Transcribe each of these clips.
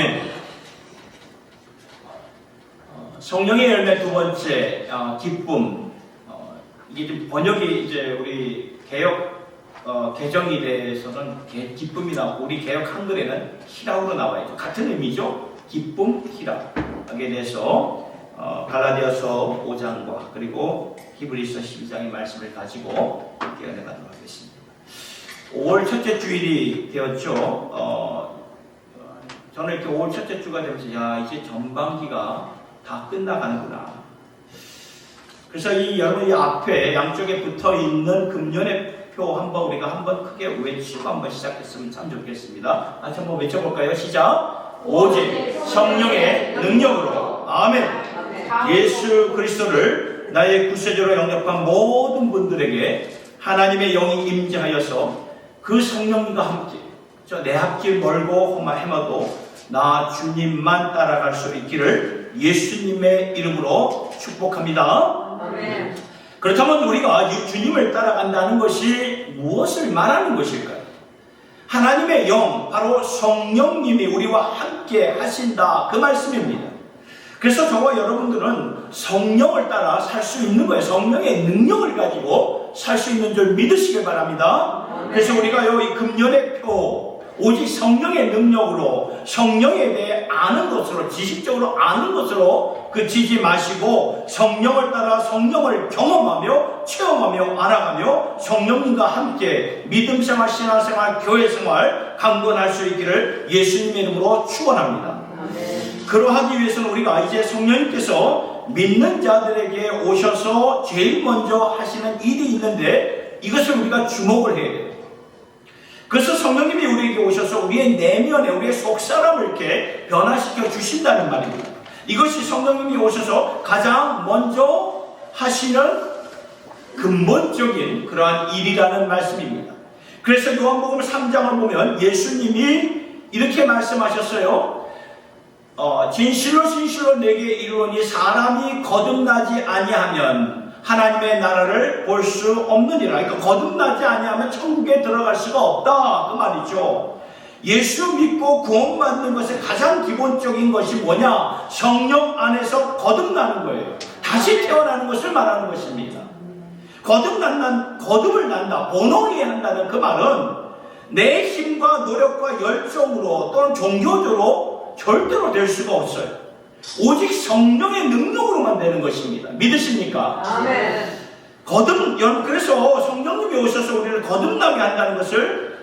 아멘. 성령의 열매 두 번째, 기쁨. 이게 좀 번역이 이제 우리 개역 개정에 대해서는 기쁨이나 우리 개역 한글에는 희락으로 나와있죠. 같은 의미죠. 기쁨, 희락에 대해서 갈라디아서 5장과 그리고 히브리서 12장의 말씀을 가지고 함께 은혜가도록 하겠습니다. 5월 첫째 주일이 되었죠. 저는 이렇게 5월 첫째 주가 되면서 야, 이제 전반기가 다 끝나가는구나. 그래서 여러분 이 앞에 양쪽에 붙어있는 금년의 표 한번 우리가 한번 크게 외치고 한번 시작했으면 참 좋겠습니다. 다시 한번 외쳐볼까요? 시작! 오직 성령의 능력으로. 아멘. 예수 그리스도를 나의 구세주로 영접한 모든 분들에게 하나님의 영이 임재하여서 그 성령님과 함께 내 앞길 멀고 험한 해마도 나 주님만 따라갈 수 있기를 예수님의 이름으로 축복합니다. 아멘. 그렇다면 우리가 주님을 따라간다는 것이 무엇을 말하는 것일까요? 하나님의 영, 바로 성령님이 우리와 함께 하신다, 그 말씀입니다. 그래서 저와 여러분들은 성령을 따라 살 수 있는 거예요. 성령의 능력을 가지고 살 수 있는 줄 믿으시길 바랍니다. 그래서 우리가요, 이 금년의 표, 오직 성령의 능력으로, 성령에 대해 아는 것으로, 지식적으로 아는 것으로 그치지 마시고 성령을 따라 성령을 경험하며 체험하며 알아가며 성령님과 함께 믿음생활, 신앙생활, 교회생활 강건할 수 있기를 예수님의 이름으로 축원합니다. 그러하기 위해서는 우리가 이제 성령님께서 믿는 자들에게 오셔서 제일 먼저 하시는 일이 있는데 이것을 우리가 주목을 해야 돼요. 그래서 성령님이 우리에게 오셔서 우리의 내면에, 우리의 속사람을 이렇게 변화시켜 주신다는 말입니다. 이것이 성령님이 오셔서 가장 먼저 하시는 근본적인 그러한 일이라는 말씀입니다. 그래서 요한복음 3장을 보면 예수님이 이렇게 말씀하셨어요. 진실로 진실로 내게 이르노니 사람이 거듭나지 아니하면 하나님의 나라를 볼 수 없느니라. 그러니까 거듭나지 아니하면 천국에 들어갈 수가 없다, 그 말이죠. 예수 믿고 구원받는 것의 가장 기본적인 것이 뭐냐? 성령 안에서 거듭나는 거예요. 다시 태어나는 것을 말하는 것입니다. 거듭을 난다, 본원이 한다는 그 말은 내 힘과 노력과 열정으로 또는 종교적으로 절대로 될 수가 없어요. 오직 성령의 능력으로만 되는 것입니다. 믿으십니까? 아멘. 여러분, 그래서 성령님이 오셔서 우리를 거듭나게 한다는 것을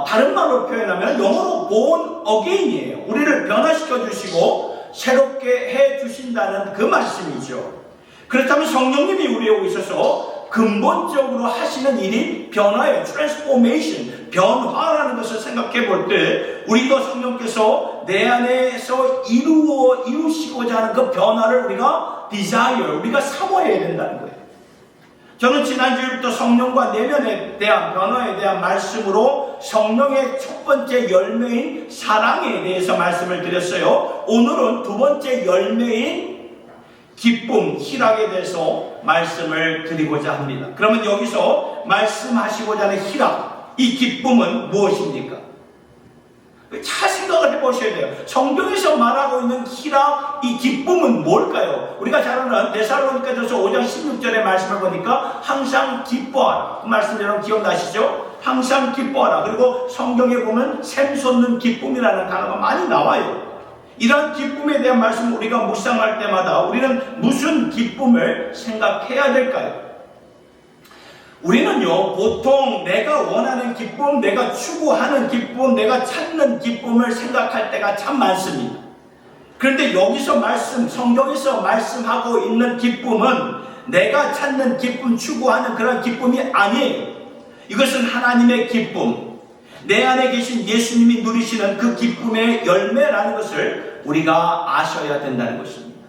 다른 말로 표현하면 영어로 born again이에요. 우리를 변화시켜 주시고 새롭게 해 주신다는 그 말씀이죠. 그렇다면 성령님이 우리에 오셔서 근본적으로 하시는 일이 변화예요. transformation, 변화라는 것을 생각해 볼 때 우리가 성령께서 내 안에서 이루시고자 하는 그 변화를 우리가 desire, 우리가 사모해야 된다는 거예요. 저는 지난주부터 성령과 내면에 대한 변화에 대한 말씀으로 성령의 첫 번째 열매인 사랑에 대해서 말씀을 드렸어요. 오늘은 두 번째 열매인 기쁨, 희락에 대해서 말씀을 드리고자 합니다. 그러면 여기서 말씀하시고자 하는 희락, 이 기쁨은 무엇입니까? 잘 생각을 해보셔야 돼요. 성경에서 말하고 있는 희락, 이 기쁨은 뭘까요? 우리가 잘 아는 데살로니가전서 5장 16절의 말씀을 보니까 항상 기뻐하라. 그 말씀 여러분 기억나시죠? 항상 기뻐하라. 그리고 성경에 보면 샘솟는 기쁨이라는 단어가 많이 나와요. 이러한 기쁨에 대한 말씀을 우리가 묵상할 때마다 우리는 무슨 기쁨을 생각해야 될까요? 우리는요, 보통 내가 원하는 기쁨, 내가 추구하는 기쁨, 내가 찾는 기쁨을 생각할 때가 참 많습니다. 그런데 여기서 성경에서 말씀하고 있는 기쁨은 내가 찾는 기쁨, 추구하는 그런 기쁨이 아니에요. 이것은 하나님의 기쁨, 내 안에 계신 예수님이 누리시는 그 기쁨의 열매라는 것을 우리가 아셔야 된다는 것입니다.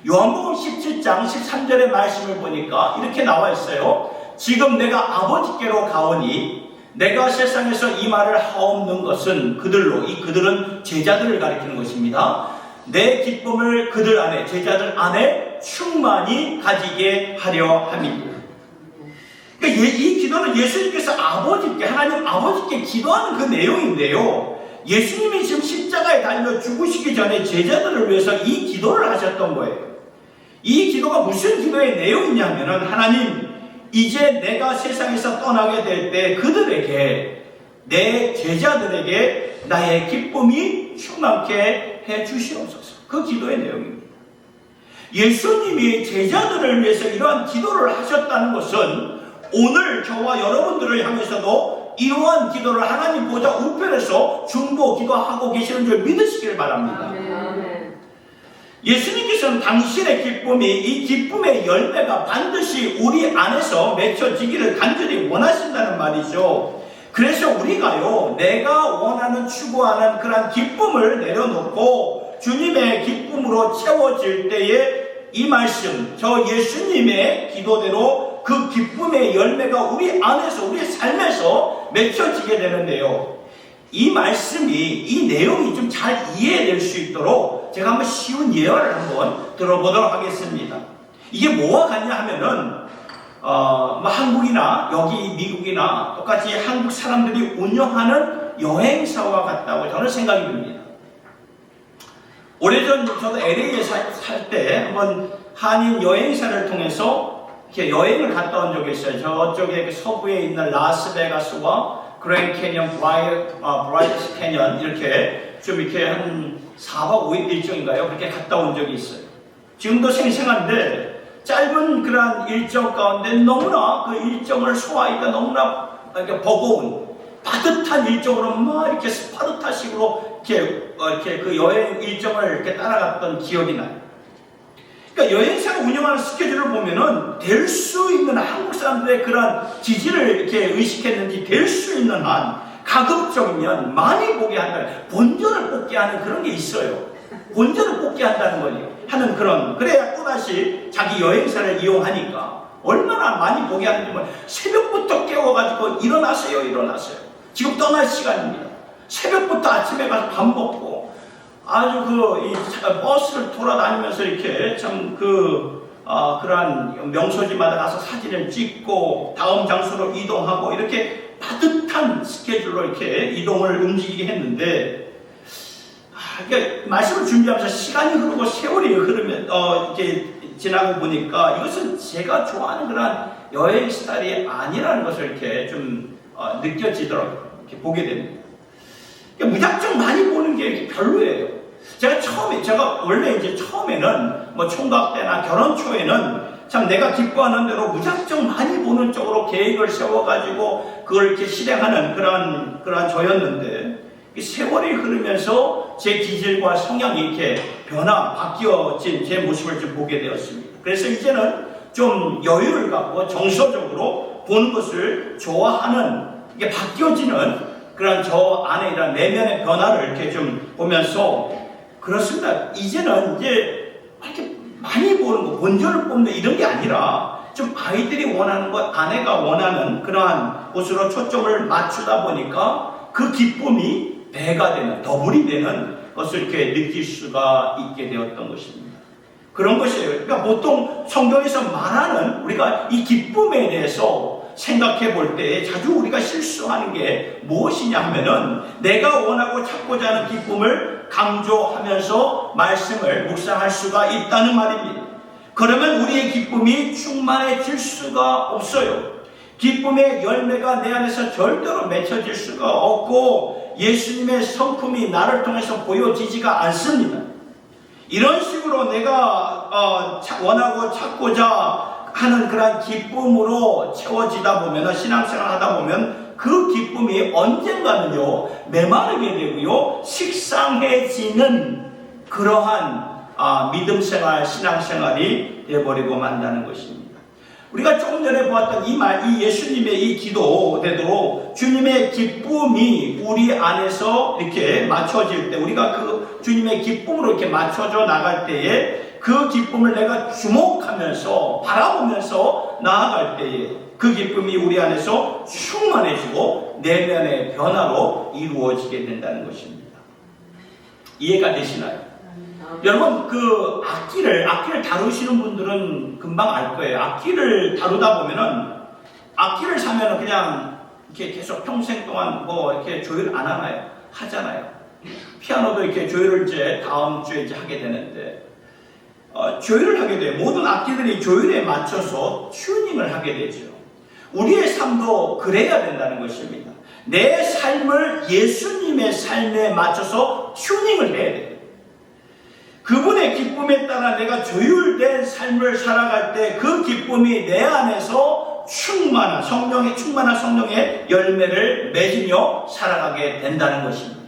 요한복음 17장 13절의 말씀을 보니까 이렇게 나와 있어요. 지금 내가 아버지께로 가오니 내가 세상에서 이 말을 하옵는 것은 그들로, 이 그들은 제자들을 가리키는 것입니다. 내 기쁨을 그들 안에, 제자들 안에 충만히 가지게 하려 함입니다. 그러니까 이 기도는 예수님께서 아버지께, 하나님 아버지께 기도하는 그 내용인데요. 예수님이 지금 십자가에 달려 죽으시기 전에 제자들을 위해서 이 기도를 하셨던 거예요. 이 기도가 무슨 기도의 내용이냐면은, 하나님, 이제 내가 세상에서 떠나게 될 때 그들에게, 내 제자들에게 나의 기쁨이 충만케 해 주시옵소서. 그 기도의 내용입니다. 예수님이 제자들을 위해서 이러한 기도를 하셨다는 것은 오늘 저와 여러분들을 향해서도 이러한 기도를 하나님 보좌 우편에서 중보 기도하고 계시는 줄 믿으시길 바랍니다. 예수님께서는 당신의 기쁨이, 이 기쁨의 열매가 반드시 우리 안에서 맺혀지기를 간절히 원하신다는 말이죠. 그래서 우리가요, 내가 원하는, 추구하는 그런 기쁨을 내려놓고 주님의 기쁨으로 채워질 때에 이 말씀, 저 예수님의 기도대로 그 기쁨의 열매가 우리 안에서, 우리 삶에서 맺혀지게 되는데요. 이 말씀이, 이 내용이 좀 잘 이해될 수 있도록 제가 한번 쉬운 예화를 한번 들어보도록 하겠습니다. 이게 뭐와 같냐 하면은, 한국이나 여기 미국이나 똑같이 한국 사람들이 운영하는 여행사와 같다고 저는 생각이 듭니다. 오래전 저도 LA에 살 때 한번 한인 여행사를 통해서 이렇게 여행을 갔다 온 적이 있어요. 저쪽에 서부에 있는 라스베가스와 그랜드 캐년, 브라이트 캐년 이렇게 좀 이렇게 한 4박 5일 일정인가요? 그렇게 갔다 온 적이 있어요. 지금도 생생한데 짧은 그런 일정 가운데 너무나 그 일정을 소화하기가 너무나 이렇게 버거운 빠듯한 일정으로 막 이렇게 스파르타식으로 이렇게 그 여행 일정을 이렇게 따라갔던 기억이 나요. 그러니까 여행사가 운영하는 스케줄을 보면은 될 수 있는 한국 사람들의 그런 지지를 이렇게 의식했는지 될 수 있는 한 가급적이면 많이 보게 한다는, 본전을 뽑게 하는 그런 게 있어요. 본전을 뽑게 한다는 거예요. 하는 그런, 그래야 또다시 자기 여행사를 이용하니까 얼마나 많이 보게 하는지 뭐 새벽부터 깨워가지고 일어나세요. 지금 떠날 시간입니다. 새벽부터 아침에 가서 밥 먹고 아주 이 버스를 돌아다니면서 이렇게 참 그러한 명소지마다 가서 사진을 찍고 다음 장소로 이동하고 이렇게 빠듯한 스케줄로 이렇게 이동을 움직이게 했는데, 그러니까 말씀을 준비하면서 시간이 흐르고 세월이 흐르면 이렇게 지나고 보니까 이것은 제가 좋아하는 그런 여행 스타일이 아니라는 것을 이렇게 좀 느껴지더라고요. 이렇게 보게 됩니다. 그러니까 무작정 많이 보는 게 이렇게 별로예요. 제가 원래 이제 처음에는 뭐 총각 때나 결혼 초에는 참 내가 기뻐하는 대로 무작정 많이 보는 쪽으로 계획을 세워가지고 그걸 이렇게 실행하는 그런 저였는데, 세월이 흐르면서 제 기질과 성향이 이렇게 바뀌어진 제 모습을 좀 보게 되었습니다. 그래서 이제는 좀 여유를 갖고 정서적으로 보는 것을 좋아하는, 이게 바뀌어지는 그런 저 안에 이런 내면의 변화를 이렇게 좀 보면서, 그렇습니다. 이제는 이제 이렇게 많이 보는 거, 본전을 뽑는 이런 게 아니라 좀 아이들이 원하는 것, 아내가 원하는 그러한 곳으로 초점을 맞추다 보니까 그 기쁨이 배가 되는, 더블이 되는 것을 이렇게 느낄 수가 있게 되었던 것입니다. 그런 것이에요. 그러니까 보통 성경에서 말하는 우리가 이 기쁨에 대해서 생각해 볼 때 자주 우리가 실수하는 게 무엇이냐 하면은, 내가 원하고 찾고자 하는 기쁨을 강조하면서 말씀을 묵상할 수가 있다는 말입니다. 그러면 우리의 기쁨이 충만해질 수가 없어요. 기쁨의 열매가 내 안에서 절대로 맺혀질 수가 없고 예수님의 성품이 나를 통해서 보여지지가 않습니다. 이런 식으로 내가 원하고 찾고자 하는 그런 기쁨으로 채워지다 보면, 신앙생활 하다 보면 그 기쁨이 언젠가는요 메마르게 되고요 식상해지는 그러한 믿음생활, 신앙생활이 되어버리고 만다는 것입니다. 우리가 조금 전에 보았던 이 예수님의 이 기도대로 주님의 기쁨이 우리 안에서 이렇게 맞춰질 때, 우리가 그 주님의 기쁨으로 이렇게 맞춰져 나갈 때에 그 기쁨을 내가 주목하면서 바라보면서 나아갈 때에 그 기쁨이 우리 안에서 충만해지고 내면의 변화로 이루어지게 된다는 것입니다. 이해가 되시나요? 여러분, 그 악기를 다루시는 분들은 금방 알 거예요. 악기를 다루다 보면은, 악기를 사면은 그냥 이렇게 계속 평생 동안 뭐 이렇게 조율 안 하나요? 하잖아요. 피아노도 이렇게 조율을 이제 다음 주에 이제 하게 되는데, 조율을 하게 돼요. 모든 악기들이 조율에 맞춰서 튜닝을 하게 되죠. 우리의 삶도 그래야 된다는 것입니다. 내 삶을 예수님의 삶에 맞춰서 튜닝을 해야 돼요. 그분의 기쁨에 따라 내가 조율된 삶을 살아갈 때 그 기쁨이 내 안에서 충만한 성령의 열매를 맺으며 살아가게 된다는 것입니다.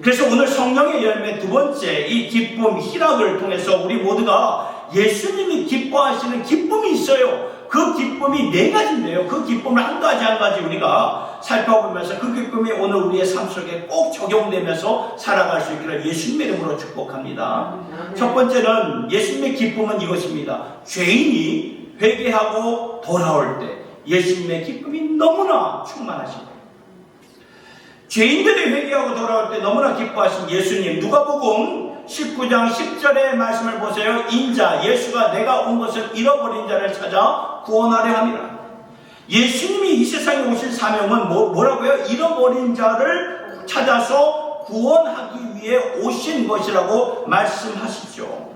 그래서 오늘 성령의 열매 두 번째, 이 기쁨 희락을 통해서 우리 모두가 예수님이 기뻐하시는 기쁨이 있어요. 그 기쁨이 네 가지인데요. 그 기쁨을 한 가지 한 가지 우리가 살펴보면서 그 기쁨이 오늘 우리의 삶 속에 꼭 적용되면서 살아갈 수 있기를 예수님의 이름으로 축복합니다. 첫 번째는 예수님의 기쁨은 이것입니다. 죄인이 회개하고 돌아올 때 예수님의 기쁨이 너무나 충만하신 거예요. 죄인들이 회개하고 돌아올 때 너무나 기뻐하신 예수님, 누가복음 19장 10절의 말씀을 보세요. 인자, 예수가 내가 온 것을 잃어버린 자를 찾아 구원하려 함이라. 예수님이 이 세상에 오신 사명은 뭐라고요? 잃어버린 자를 찾아서 구원하기 위해 오신 것이라고 말씀하시죠.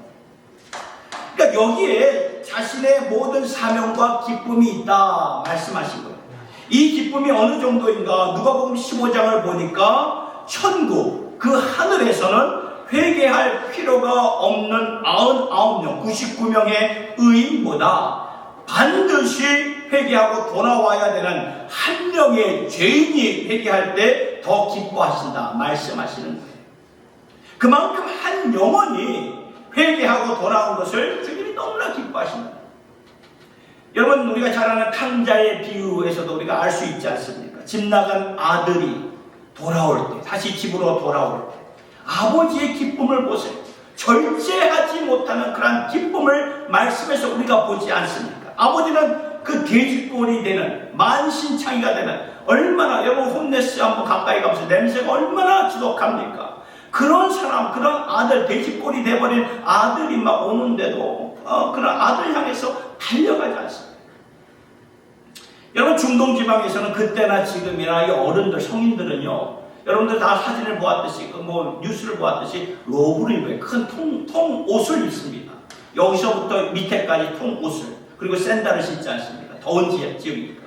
그러니까 여기에 자신의 모든 사명과 기쁨이 있다 말씀하신 거예요. 이 기쁨이 어느 정도인가? 누가복음 15장을 보니까 천국, 그 하늘에서는 회개할 필요가 없는 99명, 99명의 의인보다 반드시 회개하고 돌아와야 되는 한 명의 죄인이 회개할 때 더 기뻐하신다 말씀하시는 거예요. 그만큼 한 영혼이 회개하고 돌아온 것을 주님이 너무나 기뻐하신다. 여러분, 우리가 잘 아는 탕자의 비유에서도 우리가 알 수 있지 않습니까? 집 나간 아들이 돌아올 때, 다시 집으로 돌아올 때 아버지의 기쁨을 보세요. 절제하지 못하는 그런 기쁨을 말씀에서 우리가 보지 않습니까? 아버지는 그 돼지꼴이 되는, 만신창이가 되는, 얼마나, 여러분 홈레스 한번 가까이 가보세요. 냄새가 얼마나 지독합니까? 그런 사람, 그런 아들, 돼지꼴이 돼버린 아들이 막 오는데도 그런 아들 향해서 달려가지 않습니다. 여러분, 중동지방에서는 그때나 지금이나 이 어른들, 성인들은요, 여러분들 다 사진을 보았듯이, 뉴스를 보았듯이 로브를 입어요. 큰 통 옷을 입습니다. 여기서부터 밑에까지 통 옷을. 그리고 샌들을 신지 않습니까? 더운 지역이니까.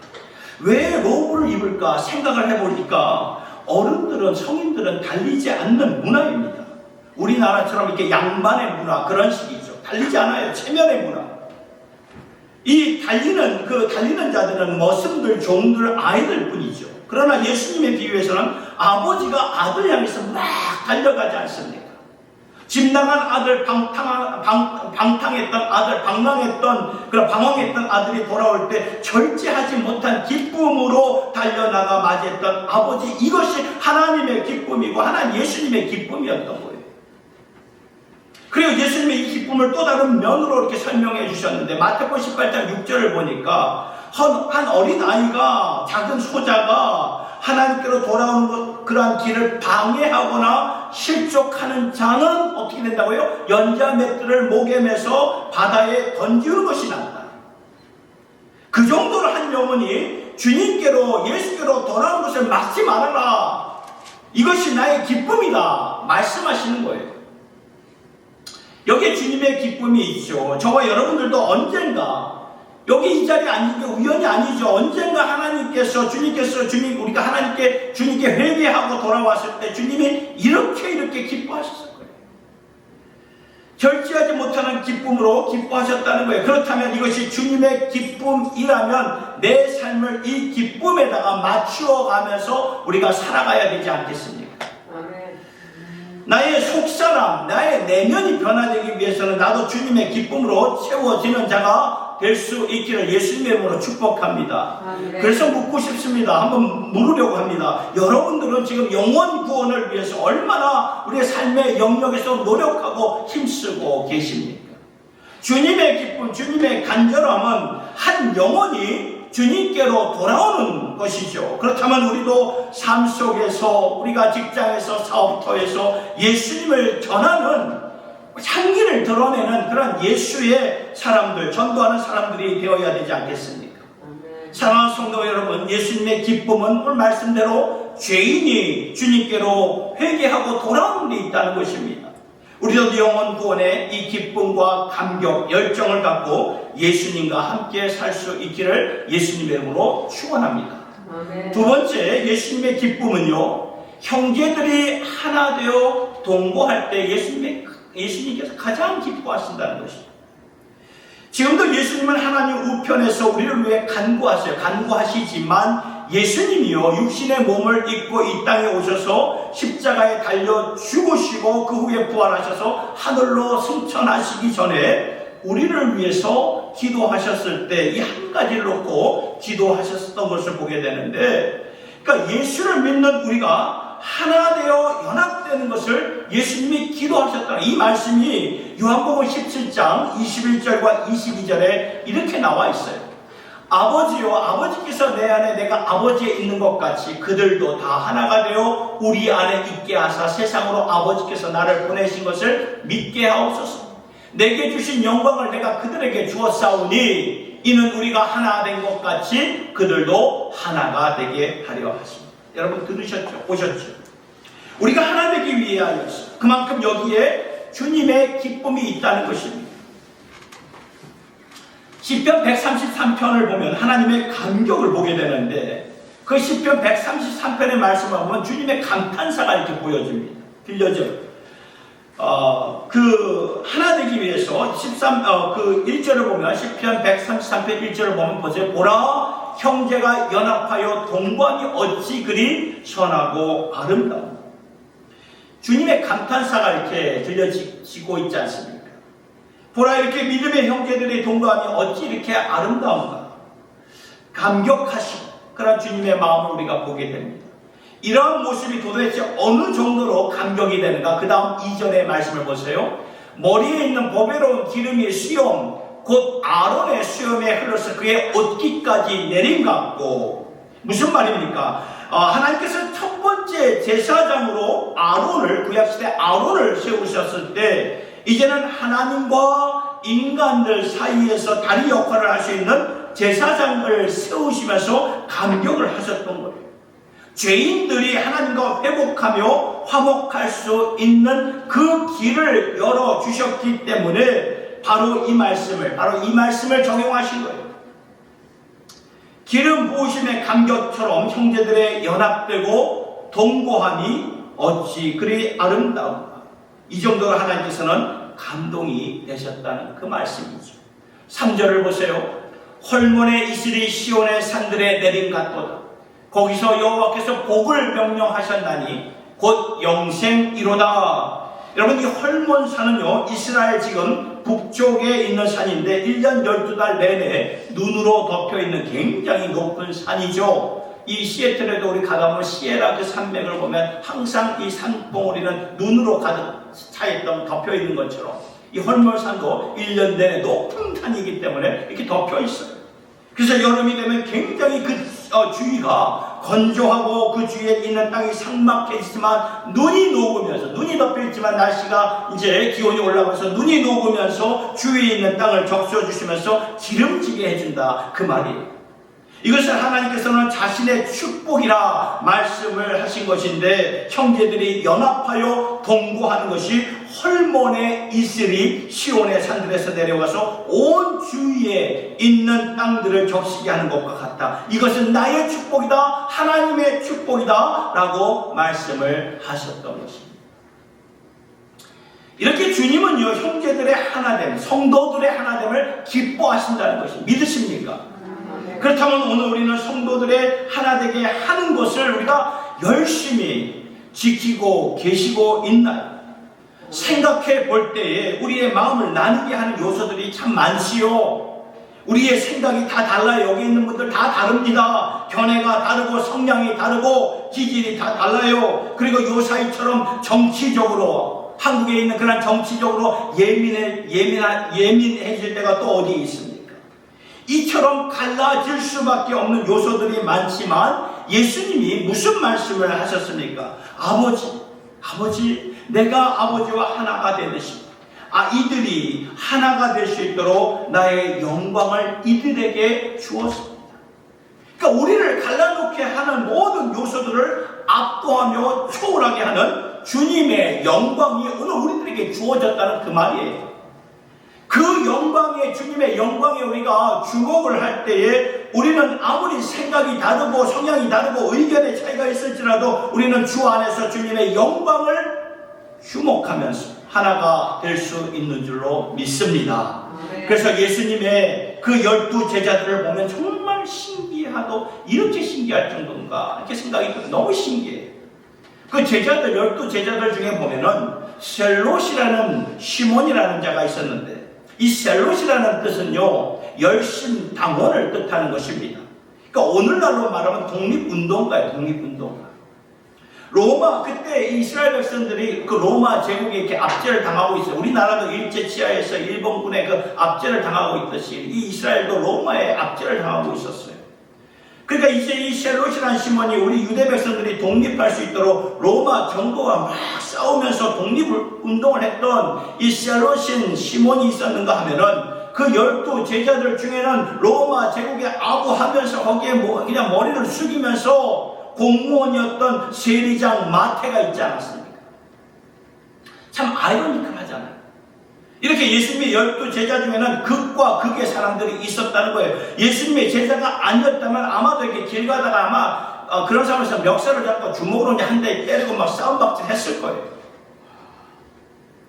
왜 로브를 입을까 생각을 해보니까 어른들은, 성인들은 달리지 않는 문화입니다. 우리나라처럼 이렇게 양반의 문화, 그런 식이죠. 달리지 않아요. 체면의 문화. 이 달리는 자들은 머슴들, 종들, 아이들 뿐이죠. 그러나 예수님의 비유에서는 아버지가 아들 향해서 막 달려가지 않습니까? 집 나간 아들, 방탕했던 아들, 방황했던 아들이 돌아올 때 절제하지 못한 기쁨으로 달려나가 맞이했던 아버지, 이것이 하나님의 기쁨이고 하나님 예수님의 기쁨이었던 거예요. 그리고 예수님의 이 기쁨을 또 다른 면으로 이렇게 설명해 주셨는데, 마태복음 18장 6절을 보니까 한 어린아이가, 작은 소자가 하나님께로 돌아오는 그러한 길을 방해하거나 실족하는 자는 어떻게 된다고요? 연자맷들을 목에 매서 바다에 던지는 것이 낫다. 그 정도로 한 영혼이 주님께로, 예수께로 돌아오는 것을 막지 말아라. 이것이 나의 기쁨이다 말씀하시는 거예요. 여기에 주님의 기쁨이 있죠. 저와 여러분들도 언젠가, 여기 이 자리에 앉은 게 우연이 아니죠. 언젠가 우리가 주님께 회개하고 돌아왔을 때 주님이 이렇게 기뻐하셨을 거예요. 절제하지 못하는 기쁨으로 기뻐하셨다는 거예요. 그렇다면 이것이 주님의 기쁨이라면 내 삶을 이 기쁨에다가 맞추어 가면서 우리가 살아가야 되지 않겠습니까? 나의 속사람, 나의 내면이 변화되기 위해서는 나도 주님의 기쁨으로 채워지는 자가 될 수 있기를 예수님의 이름으로 축복합니다. 그래서 묻고 싶습니다. 한번 물으려고 합니다. 여러분들은 지금 영원 구원을 위해서 얼마나 우리의 삶의 영역에서 노력하고 힘쓰고 계십니까? 주님의 기쁨, 주님의 간절함은 한 영혼이 주님께로 돌아오는 것이죠. 그렇다면 우리도 삶 속에서, 우리가 직장에서, 사업터에서 예수님을 전하는, 향기를 드러내는 그런 예수의 사람들, 전도하는 사람들이 되어야 되지 않겠습니까? 사랑하는 성도 여러분, 예수님의 기쁨은 오늘 말씀대로 죄인이 주님께로 회개하고 돌아오는 데 있다는 것입니다. 우리도 영혼 구원의 이 기쁨과 감격, 열정을 갖고 예수님과 함께 살 수 있기를 예수님의 이름으로 축원합니다. 두 번째, 예수님의 기쁨은요, 형제들이 하나 되어 동거할 때 예수님께서 가장 기뻐하신다는 것입니다. 지금도 예수님은 하나님 우편에서 우리를 위해 간구하세요. 간구하시지만 예수님이요, 육신의 몸을 입고 이 땅에 오셔서 십자가에 달려 죽으시고 그 후에 부활하셔서 하늘로 승천하시기 전에 우리를 위해서 기도하셨을 때 이 한 가지를 놓고 기도하셨던 것을 보게 되는데, 그러니까 예수를 믿는 우리가 하나 되어 연합되는 것을 예수님이 기도하셨다는 이 말씀이 요한복음 17장 21절과 22절에 이렇게 나와 있어요. 아버지요, 아버지께서 내 안에 내가 아버지에 있는 것 같이 그들도 다 하나가 되어 우리 안에 있게 하사 세상으로 아버지께서 나를 보내신 것을 믿게 하옵소서. 내게 주신 영광을 내가 그들에게 주었사오니 이는 우리가 하나 된 것 같이 그들도 하나가 되게 하려 하십니다. 여러분 들으셨죠? 보셨죠? 우리가 하나 되기 위하여서 그만큼 여기에 주님의 기쁨이 있다는 것입니다. 시편 133편을 보면 하나님의 감격을 보게 되는데, 그 시편 133편의 말씀을 보면 주님의 감탄사가 이렇게 보여집니다. 들려져요. 하나 되기 위해서 1절을 보면, 시편 133편 1절을 보면 보세요. 보라, 형제가 연합하여 동거함이 어찌 그리 선하고 아름다워. 주님의 감탄사가 이렇게 들려지고 있지 않습니까? 보라, 이렇게 믿음의 형제들의 동거함이 어찌 이렇게 아름다운가. 감격하시고 그런 주님의 마음을 우리가 보게 됩니다. 이러한 모습이 도대체 어느 정도로 감격이 되는가? 그 다음 2절의 말씀을 보세요. 머리에 있는 보배로운 기름이 수염, 곧 아론의 수염에 흘러서 그의 옷깃까지 내림 같고. 무슨 말입니까? 하나님께서 첫 번째 제사장으로 아론을, 구약시대 아론을 세우셨을 때 이제는 하나님과 인간들 사이에서 다리 역할을 할 수 있는 제사장을 세우시면서 감격을 하셨던 거예요. 죄인들이 하나님과 회복하며 화목할 수 있는 그 길을 열어주셨기 때문에 바로 이 말씀을 적용하신 거예요. 기름 부으심의 감격처럼 형제들의 연합되고 동거함이 어찌 그리 아름다운가. 이 정도로 하나님께서는 감동이 되셨다는 그 말씀이죠. 3절을 보세요. 헐몬의 이슬이 시온의 산들에 내림 같도다. 거기서 여호와께서 복을 명령하셨나니 곧 영생이로다. 여러분, 이 헐몬산은요, 이스라엘 지금 북쪽에 있는 산인데 1년 12달 내내 눈으로 덮여있는 굉장히 높은 산이죠. 이 시애틀에도 우리 가다 보면 시에라 그 산맥을 보면 항상 이 산봉우리는 눈으로 가득 차있던 덮여있는 것처럼 이 헐몬산도 1년 내내 높은 산이기 때문에 이렇게 덮여있어요. 그래서 여름이 되면 굉장히 그 주위가 건조하고 그 주위에 있는 땅이 삭막해지지만 눈이 녹으면서, 눈이 덮여있지만 날씨가 이제 기온이 올라가면서 눈이 녹으면서 주위에 있는 땅을 적셔주시면서 기름지게 해준다, 그 말이에요. 이것을 하나님께서는 자신의 축복이라 말씀을 하신 것인데, 형제들이 연합하여 동거하는 것이 헐몬의 이슬이 시온의 산들에서 내려와서 온 주위에 있는 땅들을 적시게 하는 것과 같다. 이것은 나의 축복이다, 하나님의 축복이다 라고 말씀을 하셨던 것입니다. 이렇게 주님은요, 형제들의 하나됨, 성도들의 하나됨을 기뻐하신다는 것입니다. 믿으십니까? 그렇다면 오늘 우리는 성도들의 하나되게 하는 것을 우리가 열심히 지키고 계시고 있나요? 생각해 볼 때에 우리의 마음을 나누게 하는 요소들이 참 많지요. 우리의 생각이 다 달라요. 여기 있는 분들 다 다릅니다. 견해가 다르고 성향이 다르고 기질이 다 달라요. 그리고 요 사이처럼 정치적으로, 한국에 있는 그런 정치적으로 예민해질 때가 또 어디 있습니까? 이처럼 갈라질 수밖에 없는 요소들이 많지만 예수님이 무슨 말씀을 하셨습니까? 아버지, 내가 아버지와 하나가 되듯이 이들이 하나가 될 수 있도록 나의 영광을 이들에게 주었습니다. 그러니까 우리를 갈라놓게 하는 모든 요소들을 압도하며 초월하게 하는 주님의 영광이 오늘 우리들에게 주어졌다는 그 말이에요. 그 영광에, 주님의 영광에 우리가 주목을 할 때에 우리는 아무리 생각이 다르고 성향이 다르고 의견의 차이가 있을지라도 우리는 주 안에서 주님의 영광을 주목하면서 하나가 될 수 있는 줄로 믿습니다. 그래서 예수님의 그 12 제자들을 보면 정말 신기하도 이렇게 신기할 정도인가 이렇게 생각이 들어요. 너무 신기해요. 그 제자들, 12 제자들 중에 보면은 셀롯이라는 시몬이라는 자가 있었는데, 이 셀롯이라는 뜻은요 열심당원을 뜻하는 것입니다. 그러니까 오늘날로 말하면 독립운동가예요. 독립운동가. 로마, 그때 이스라엘 백성들이 그 로마 제국에 이렇게 압제를 당하고 있어요. 우리나라도 일제 치하에서 일본군의 그 압제를 당하고 있듯이 이 이스라엘도 로마의 압제를 당하고 있었어요. 그러니까 이제 이 셀롯이라는 시몬이 우리 유대 백성들이 독립할 수 있도록 로마 정부와 막 싸우면서 독립운동을 했던 이 셀롯인 시몬이 있었는가 하면은 그 12 제자들 중에는 로마 제국에 아부하면서 거기에 그냥 머리를 숙이면서 공무원이었던 세리장 마태가 있지 않았습니까? 참 아이러니컬하잖아요. 이렇게 예수님의 12 제자 중에는 극과 극의 사람들이 있었다는 거예요. 예수님의 제자가 아니었다면 아마도 이렇게 길 가다가 아마 그런 상황에서 멱살을 잡고 주먹으로 한 대 때리고 막 싸움박질 했을 거예요.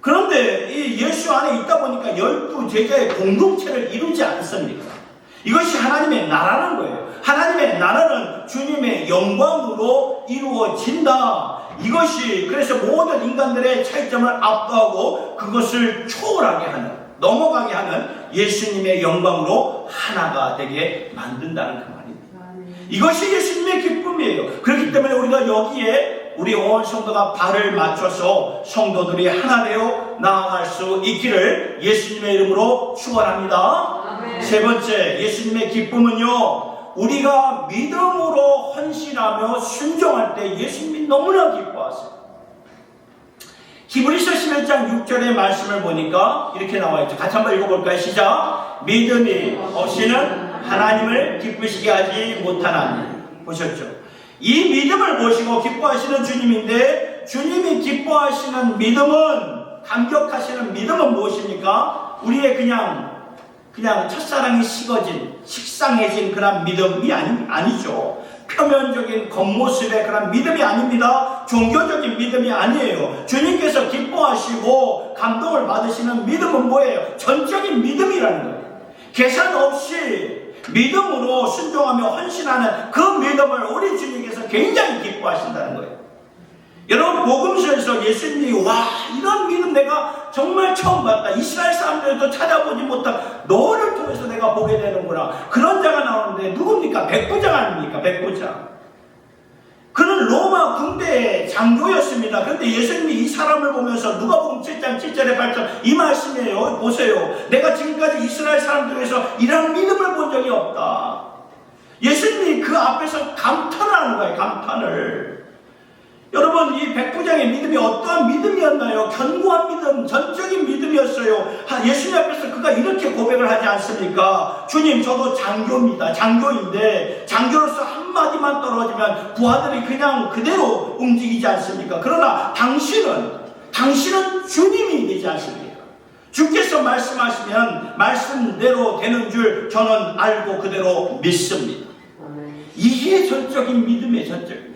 그런데 이 예수 안에 있다 보니까 12 제자의 공동체를 이루지 않습니까? 이것이 하나님의 나라는 거예요. 하나님의 나라는 주님의 영광으로 이루어진다. 이것이 그래서 모든 인간들의 차이점을 압도하고 그것을 초월하게 하는, 넘어가게 하는 예수님의 영광으로 하나가 되게 만든다는 그 말입니다. 이것이 예수님의 기쁨이에요. 그렇기 때문에 우리가 여기에 우리 온 성도가 발을 맞춰서 성도들이 하나 되어 나아갈 수 있기를 예수님의 이름으로 축원합니다. 세 번째, 예수님의 기쁨은요, 우리가 믿음으로 헌신하며 순종할 때 예수님이 너무나 기뻐하세요. 히브리서 11장 6절의 말씀을 보니까 이렇게 나와있죠. 같이 한번 읽어볼까요? 시작. 믿음이 없이는 하나님을 기쁘시게 하지 못하나니. 보셨죠? 이 믿음을 보시고 기뻐하시는 주님인데, 주님이 기뻐하시는 믿음은, 감격하시는 믿음은 무엇입니까? 우리의 그냥 첫사랑이 식상해진 그런 믿음이 아니죠. 표면적인 겉모습의 그런 믿음이 아닙니다. 종교적인 믿음이 아니에요. 주님께서 기뻐하시고 감동을 받으시는 믿음은 뭐예요? 전적인 믿음이라는 거예요. 계산 없이 믿음으로 순종하며 헌신하는 그 믿음을 우리 주님께서 굉장히 기뻐하신다는 거예요. 여러분, 복음서에서 예수님이 이런 믿음 내가 정말 처음 봤다. 이스라엘 사람들도 찾아보지 못한 너를 통해서 내가 보게 되는구나. 그런 자가 나오는데 누굽니까? 백부장 아닙니까? 백부장. 그는 로마 군대의 장교였습니다. 그런데 예수님이 이 사람을 보면서 누가복음 7장 7절에 8절 이 말씀이에요. 보세요. 내가 지금까지 이스라엘 사람 중에서 이런 믿음을 본 적이 없다. 예수님이 그 앞에서 감탄을 하는 거예요. 감탄을. 여러분, 이 백부장의 믿음이 어떠한 믿음이었나요? 견고한 믿음, 전적인 믿음이었어요. 예수님 앞에서 그가 이렇게 고백을 하지 않습니까? 주님, 저도 장교입니다. 장교인데 장교로서 한마디만 떨어지면 부하들이 그냥 그대로 움직이지 않습니까? 그러나 당신은 주님이 되지 않습니까? 주께서 말씀하시면 말씀대로 되는 줄 저는 알고 그대로 믿습니다. 이게 전적인 믿음의 전적입니다.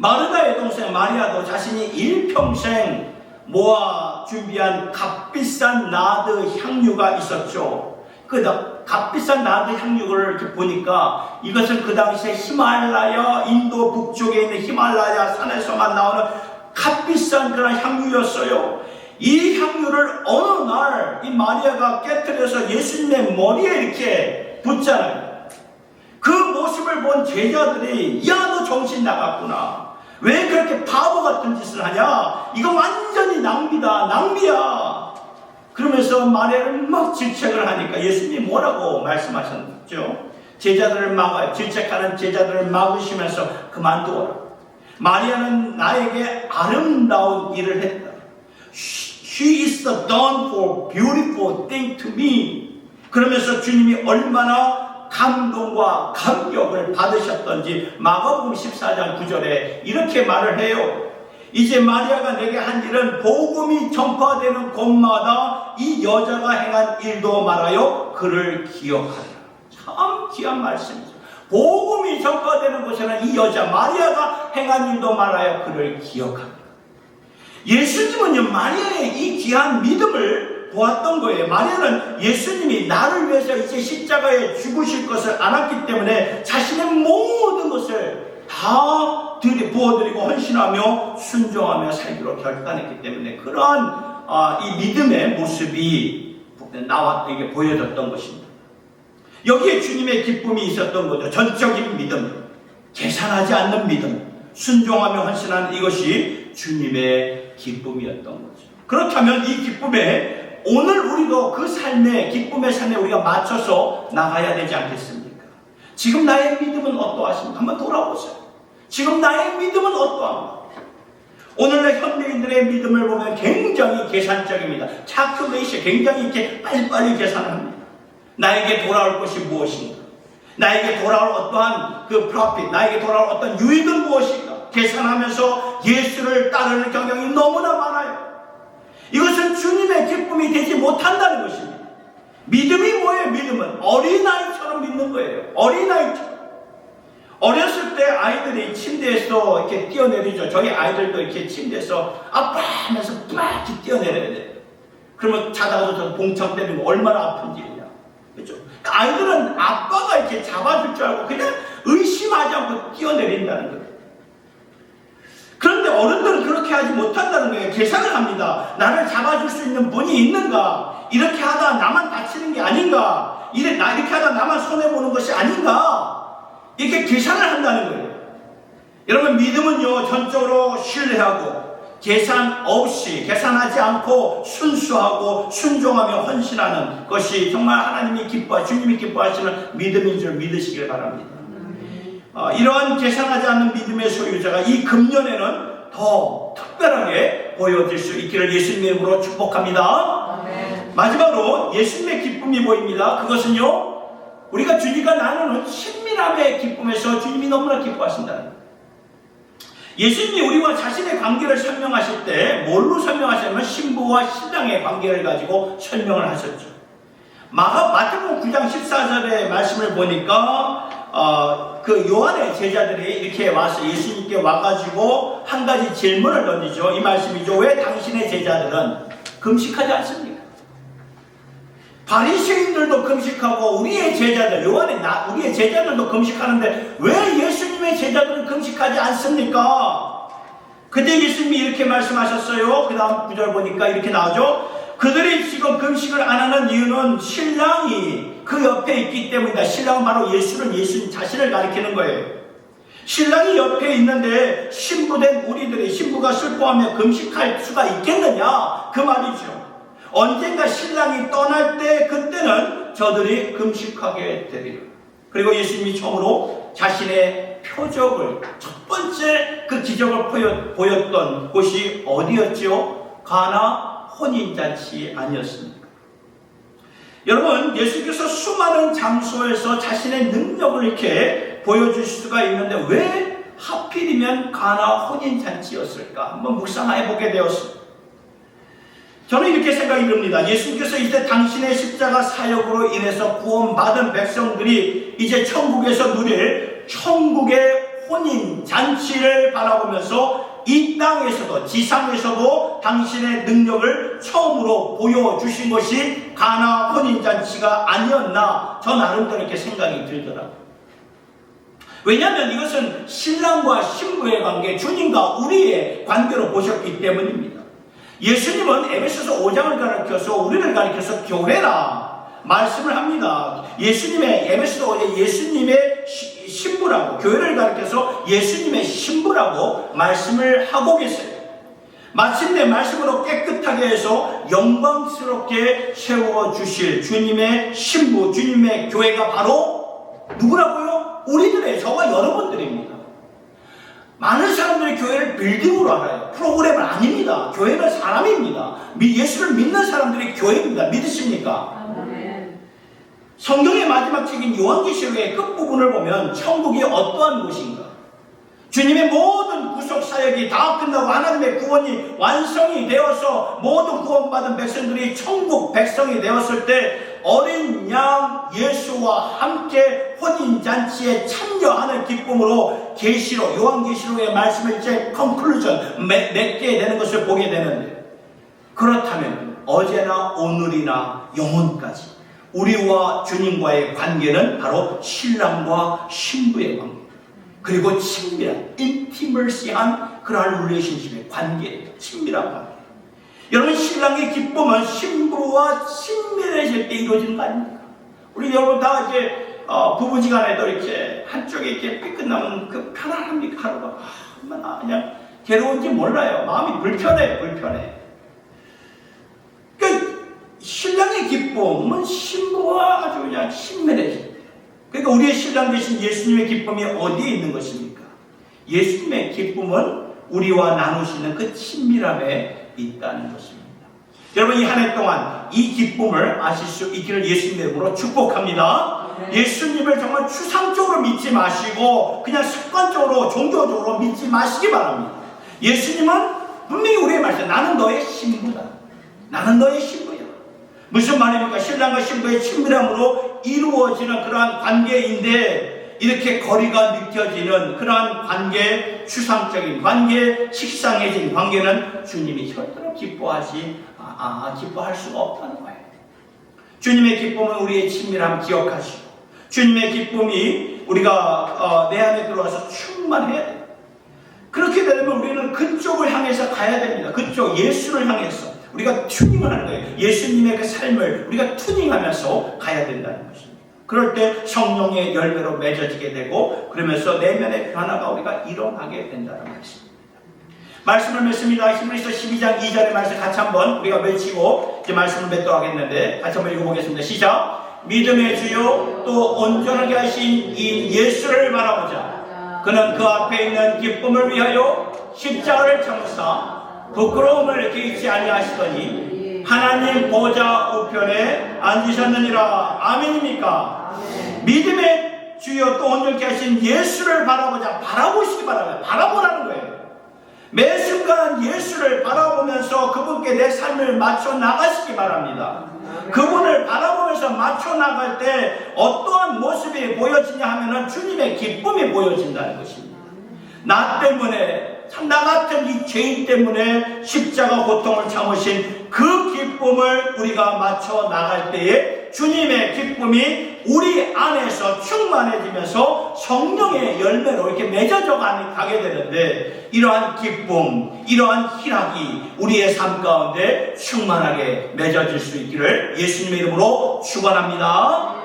마르다의 동생 마리아도 자신이 일평생 모아 준비한 값비싼 나드 향유가 있었죠. 그 값비싼 나드 향유를 이렇게 보니까 이것은 그 당시에 히말라야, 인도 북쪽에 있는 히말라야 산에서만 나오는 값비싼 그런 향유였어요. 이 향유를 어느 날 이 마리아가 깨트려서 예수님의 머리에 이렇게 붓잖아요. 그 모습을 본 제자들이 야, 너 정신 나갔구나. 왜 그렇게 바보 같은 짓을 하냐? 이거 완전히 낭비야. 그러면서 마리아를 막 질책을 하니까 예수님이 뭐라고 말씀하셨죠? 제자들을 막아요. 질책하는 제자들을 막으시면서 그만두어라. 마리아는 나에게 아름다운 일을 했다. She is done for beautiful thing to me. 그러면서 주님이 얼마나 감동과 감격을 받으셨던지 마가복음 14장 9절에 이렇게 말을 해요. 이제 마리아가 내게 한 일은 복음이 전파되는 곳마다 이 여자가 행한 일도 말하여 그를 기억하라. 참 귀한 말씀이죠. 복음이 전파되는 곳에는 이 여자 마리아가 행한 일도 말하여 그를 기억합니다. 예수님은요, 마리아의 이 귀한 믿음을 보았던 거예요. 마리아는 예수님이 나를 위해서 이제 십자가에 죽으실 것을 알았기 때문에 자신의 모든 것을 다 부어드리고 헌신하며 순종하며 살기로 결단했기 때문에 그러한 이 믿음의 모습이 나왔게 보여졌던 것입니다. 여기에 주님의 기쁨이 있었던 거죠. 전적인 믿음, 계산하지 않는 믿음, 순종하며 헌신하는 이것이 주님의 기쁨이었던 거죠. 그렇다면 이 기쁨에 오늘 우리도 그 삶의 기쁨의 삶에 우리가 맞춰서 나가야 되지 않겠습니까? 지금 나의 믿음은 어떠하십니까? 한번 돌아보세요. 지금 나의 믿음은 어떠합니까? 오늘날 현대인들의 믿음을 보면 굉장히 계산적입니다. calculation, 굉장히 이렇게 빨리빨리 계산합니다. 나에게 돌아올 것이 무엇인가? 나에게 돌아올 어떠한 그 profit, 나에게 돌아올 어떤 유익은 무엇인가? 계산하면서 예수를 따르는 경향이 너무나 많아요. 이것은 주님의 기쁨이 되지 못한다는 것입니다. 믿음이 뭐예요? 믿음은 어린아이처럼 믿는 거예요. 어린아이처럼. 어렸을 때 아이들이 침대에서 이렇게 뛰어내리죠. 저희 아이들도 이렇게 침대에서 아빠 하면서 막 이렇게 뛰어내려야 돼요. 그러면 자다가도 저 봉창 때리면 얼마나 아픈지 그냥. 그렇죠? 아이들은 아빠가 이렇게 잡아줄 줄 알고 그냥 의심하지 않고 뛰어내린다는 거예요. 그런데 어른들은 그렇게 하지 못한다는 거예요. 계산을 합니다. 나를 잡아줄 수 있는 분이 있는가? 이렇게 하다 나만 다치는 게 아닌가? 이렇게 하다 나만 손해보는 것이 아닌가? 이렇게 계산을 한다는 거예요. 여러분, 믿음은요, 전적으로 신뢰하고 계산 없이, 계산하지 않고 순수하고 순종하며 헌신하는 것이 정말 하나님이 주님이 기뻐하시는 믿음인 줄 믿으시길 바랍니다. 이러한 계산하지 않는 믿음의 소유자가 이 금년에는 더 특별하게 보여질 수 있기를 예수님의 이름으로 축복합니다. 마지막으로 예수님의 기쁨이 보입니다. 그것은요, 우리가 주님과 나누는 친밀함의 기쁨에서 주님이 너무나 기뻐하신다는 거예요. 예수님이 우리와 자신의 관계를 설명하실 때 뭘로 설명하셨냐면 신부와 신랑의 관계를 가지고 설명을 하셨죠. 마태복음 9장 14절의 말씀을 보니까 그 요한의 제자들이 이렇게 와서 예수님께 와가지고 한 가지 질문을 던지죠. 이 말씀이죠. 왜 당신의 제자들은 금식하지 않습니까? 바리새인들도 금식하고 우리의 제자들, 우리의 제자들도 금식하는데 왜 예수님의 제자들은 금식하지 않습니까? 그때 예수님이 이렇게 말씀하셨어요. 그 다음 구절 보니까 이렇게 나오죠. 그들이 지금 금식을 안 하는 이유는 신랑이 그 옆에 있기 때문이다. 신랑은 바로 예수님 자신을 가리키는 거예요. 신랑이 옆에 있는데 신부된 우리들이 신부가 슬퍼하며 금식할 수가 있겠느냐? 그 말이죠. 언젠가 신랑이 떠날 때 그때는 저들이 금식하게 되리라. 그리고 예수님이 처음으로 자신의 표적을 첫 번째 그 기적을 보였던 곳이 어디였죠? 가나 혼인잔치 아니었습니까? 여러분, 예수께서 수많은 장소에서 자신의 능력을 이렇게 보여줄 수가 있는데 왜 하필이면 가나 혼인잔치였을까? 한번 묵상해 보게 되었습니다. 저는 이렇게 생각이 듭니다. 예수님께서 이제 당신의 십자가 사역으로 인해서 구원받은 백성들이 이제 천국에서 누릴 천국의 혼인잔치를 바라보면서 이 땅에서도 지상에서도 당신의 능력을 처음으로 보여주신 것이 가나 혼인잔치가 아니었나 저 나름대로 이렇게 생각이 들더라고요. 왜냐하면 이것은 신랑과 신부의 관계, 주님과 우리의 관계로 보셨기 때문입니다. 예수님은 에베소서 5장을 가르쳐서 우리를 가르쳐서 교회라 말씀을 합니다. 에베소서 5장 예수님의 신부라고, 교회를 가르쳐서 예수님의 신부라고 말씀을 하고 계세요. 마침내 말씀으로 깨끗하게 해서 영광스럽게 세워주실 주님의 신부, 주님의 교회가 바로 누구라고요? 우리들의, 저와 여러분들입니다. 많은 사람들이 교회를 빌딩으로 알아요. 프로그램은 아닙니다. 교회는 사람입니다. 예수를 믿는 사람들이 교회입니다. 믿으십니까? 성경의 마지막 책인 요한계시록의 끝부분을 보면 천국이 어떠한 곳인가? 주님의 모든 구속 사역이 다 끝나고 하나님의 구원이 완성이 되어서 모든 구원받은 백성들이 천국 백성이 되었을 때 어린 양 예수와 함께 혼인잔치에 참여하는 기쁨으로 계시록, 요한계시록의 말씀을 이제 컨클루전 맺게 되는 것을 보게 되는데, 그렇다면 어제나 오늘이나 영혼까지 우리와 주님과의 관계는 바로 신랑과 신부의 관계, 그리고 친밀한 인티머시한 그러한 릴레이션십의 관계, 친밀한 관계. 여러분, 신랑의 기쁨은 신부와 친밀해질 때 이루어지는 거 아닙니까? 우리 여러분 다 이제 부부지간에도 이렇게 한쪽에 이렇게 삐끗나면 그 편안합니까? 하루가 얼마나 그냥 괴로운지 몰라요. 마음이 불편해. 그러니까 신랑의 기쁨은 신부와 아주 그냥 친밀해질 때. 그러니까 우리의 신랑 되신 예수님의 기쁨이 어디에 있는 것입니까? 예수님의 기쁨은 우리와 나누시는 그 친밀함에 있다는 것입니다. 여러분, 이 한 해 동안 이 기쁨을 아실 수 있기를 예수님의 이름으로 축복합니다. 예수님을 정말 추상적으로 믿지 마시고 그냥 습관적으로 종교적으로 믿지 마시기 바랍니다. 예수님은 분명히 우리의 말씀, 나는 너의 신부다. 나는 너의 신부야. 무슨 말입니까? 신랑과 신부의 친밀함으로 이루어지는 그러한 관계인데, 이렇게 거리가 느껴지는 그러한 관계, 추상적인 관계, 식상해진 관계는 주님이 절대로 기뻐할 수가 없다는 거예요. 주님의 기쁨은 우리의 친밀함 기억하시고, 주님의 기쁨이 우리가 내 안에 들어와서 충만해야 돼요. 그렇게 되면 우리는 그쪽을 향해서 가야 됩니다. 그쪽 예수를 향해서 우리가 튜닝을 하는 거예요. 예수님의 그 삶을 우리가 튜닝하면서 가야 된다는 것입니다. 그럴 때 성령의 열매로 맺어지게 되고, 그러면서 내면의 변화가 우리가 일어나게 된다는 것입니다. 말씀을 맺습니다. 히브리서 12장 2절의 말씀 같이 한번 우리가 외치고 이제 말씀을 맺도록 하겠는데, 같이 한번 읽어보겠습니다. 시작. 믿음의 주요 또 온전하게 하신 이 예수를 바라보자. 그는 그 앞에 있는 기쁨을 위하여 십자가를 참으사 부끄러움을 개의치 아니하시더니 하나님 보좌 우편에 앉으셨느니라. 아멘입니까? 아멘. 믿음의 주여 또 온전케 하신 예수를 바라보자. 바라보시기 바랍니다. 바라보라는 거예요. 매 순간 예수를 바라보면서 그분께 내 삶을 맞춰 나가시기 바랍니다. 그분을 바라보면서 맞춰 나갈 때 어떠한 모습이 보여지냐 하면은 주님의 기쁨이 보여진다는 것입니다. 나 때문에, 나 같은 이 죄인 때문에 십자가 고통을 참으신 그 기쁨을 우리가 맞춰 나갈 때에 주님의 기쁨이 우리 안에서 충만해지면서 성령의 열매로 이렇게 맺어져 가게 되는데, 이러한 기쁨, 이러한 희락이 우리의 삶 가운데 충만하게 맺어질 수 있기를 예수님의 이름으로 축원합니다.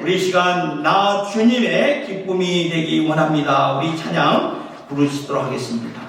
우리 시간 나 주님의 기쁨이 되기 원합니다. 우리 찬양 부르시도록 하겠습니다.